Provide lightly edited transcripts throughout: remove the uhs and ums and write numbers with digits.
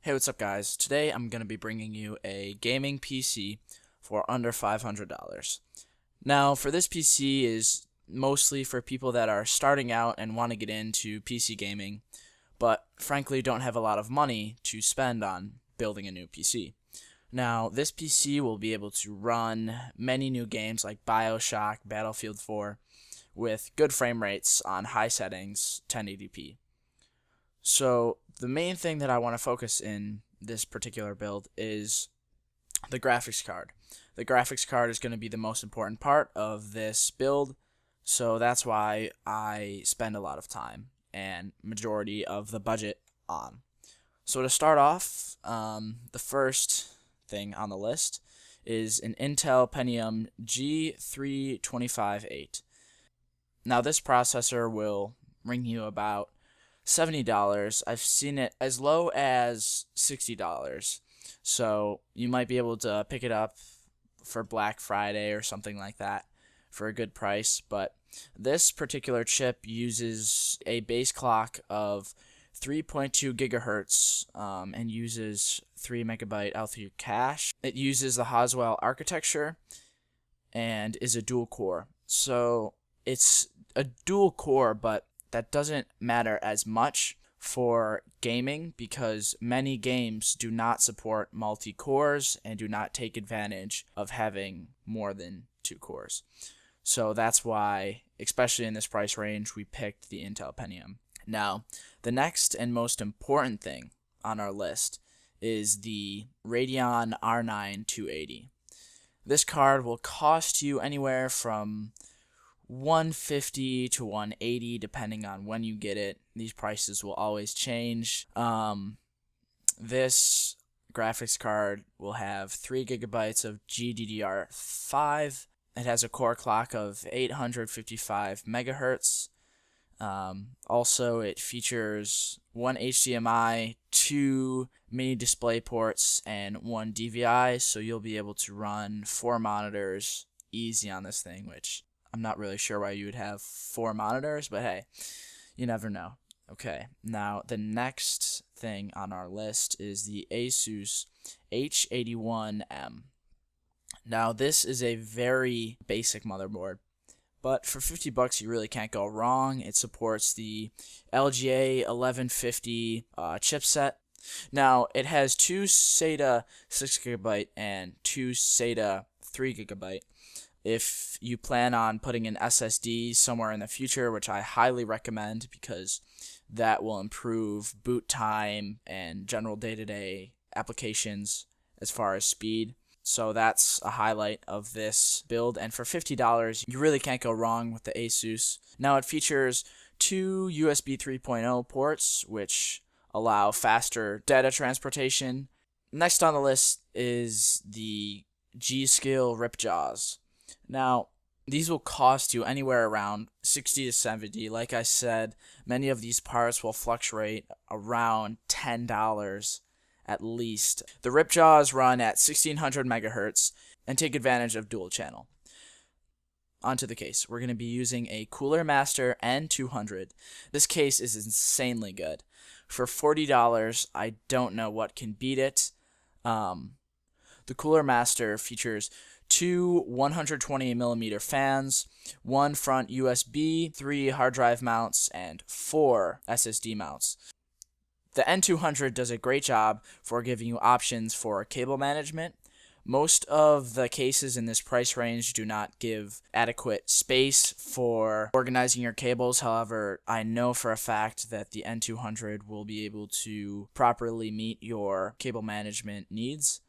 Hey, what's up, guys? Today I'm going to be bringing you a gaming PC for under $500. Now, for this PC is mostly for people that are starting out and want to get into PC gaming, but frankly don't have a lot of money to spend on building a new PC. Now, this PC will be able to run many new games like BioShock, Battlefield 4, with good frame rates on high settings, 1080p. So the main thing that I want to focus in this particular build is the graphics card. The graphics card is going to be the most important part of this build, so that's why I spend a lot of time and majority of the budget on. So to start off, the first thing on the list is an Intel Pentium G325-8. Now this processor will ring you about $70. I've seen it as low as $60. So you might be able to pick it up for Black Friday or something like that for a good price. But this particular chip uses a base clock of 3.2 gigahertz and uses 3 megabyte L3 cache. It uses the Haswell architecture and is a dual core. So it's a dual core, but that doesn't matter as much for gaming because many games do not support multi-cores and do not take advantage of having more than 2 cores. So that's why, especially in this price range, we picked the Intel Pentium. Now, the next and most important thing on our list is the Radeon R9 280. This card will cost you anywhere from $150 to $180 depending on when you get it. These prices will always change. This graphics card will have 3 gigabytes of GDDR5. It has a core clock of 855 megahertz. Also, it features 1 HDMI, 2 mini display ports, and 1 DVI, so you'll be able to run 4 monitors easy on this thing, which I'm not really sure why you would have 4 monitors, but hey, you never know. Okay, now the next thing on our list is the Asus H81M. Now this is a very basic motherboard, but for $50 you really can't go wrong. It supports the LGA 1150 chipset. Now it has 2 SATA 6GB and 2 SATA 3GB. If you plan on putting an SSD somewhere in the future, which I highly recommend because that will improve boot time and general day-to-day applications as far as speed. So that's a highlight of this build, and for $50 you really can't go wrong with the Asus. Now it features 2 USB 3.0 ports which allow faster data transportation. Next on the list is the G.Skill Ripjaws. Now, these will cost you anywhere around $60 to $70. Like I said, many of these parts will fluctuate around $10 at least. The Ripjaws run at 1600 megahertz and take advantage of dual channel. Onto the case. We're going to be using a Cooler Master N200. This case is insanely good. For $40, I don't know what can beat it. The Cooler Master features 2 120mm fans, 1 front USB, 3 hard drive mounts, and 4 SSD mounts. The N200 does a great job for giving you options for cable management. Most of the cases in this price range do not give adequate space for organizing your cables. However, I know for a fact that the N200 will be able to properly meet your cable management needs.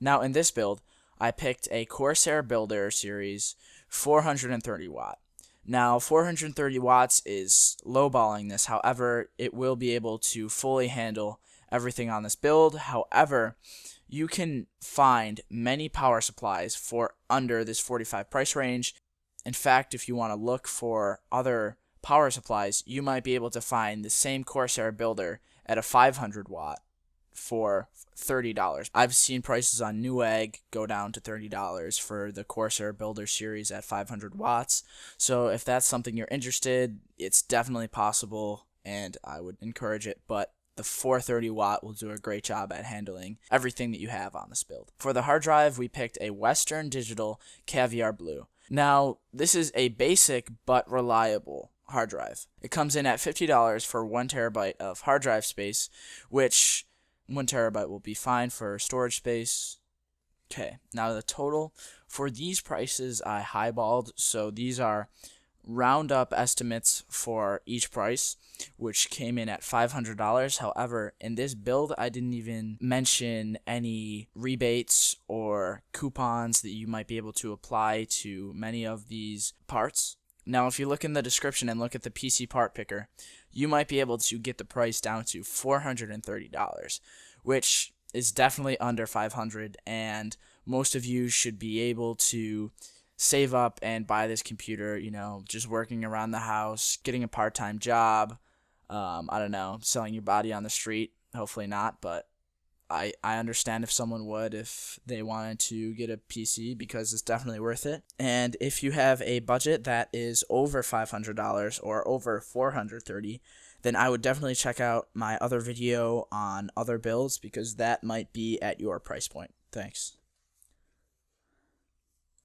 Now in this build, I picked a Corsair Builder Series 430 watt. Now 430 watts is lowballing this, however, it will be able to fully handle everything on this build. However, you can find many power supplies for under this $45 price range. In fact, if you want to look for other power supplies, you might be able to find the same Corsair Builder at a 500 watt for $30. I've seen prices on Newegg go down to $30 for the Corsair Builder Series at 500 watts. So if that's something you're interested, it's definitely possible and I would encourage it. But the 430 watt will do a great job at handling everything that you have on this build. For the hard drive, we picked a Western Digital Caviar Blue. Now, this is a basic but reliable hard drive. It comes in at $50 for 1 terabyte of hard drive space, which 1 terabyte will be fine for storage space. Okay, now the total for these prices I highballed, so these are round up estimates for each price, which came in at $500. However, in this build, I didn't even mention any rebates or coupons that you might be able to apply to many of these parts. Now, if you look in the description and look at the PC part picker, you might be able to get the price down to $430, which is definitely under $500, and most of you should be able to save up and buy this computer, you know, just working around the house, getting a part-time job, I don't know, selling your body on the street. Hopefully not, but I understand if someone would, if they wanted to get a PC, because it's definitely worth it. And if you have a budget that is over $500 or over $430, then I would definitely check out my other video on other builds, because that might be at your price point. Thanks.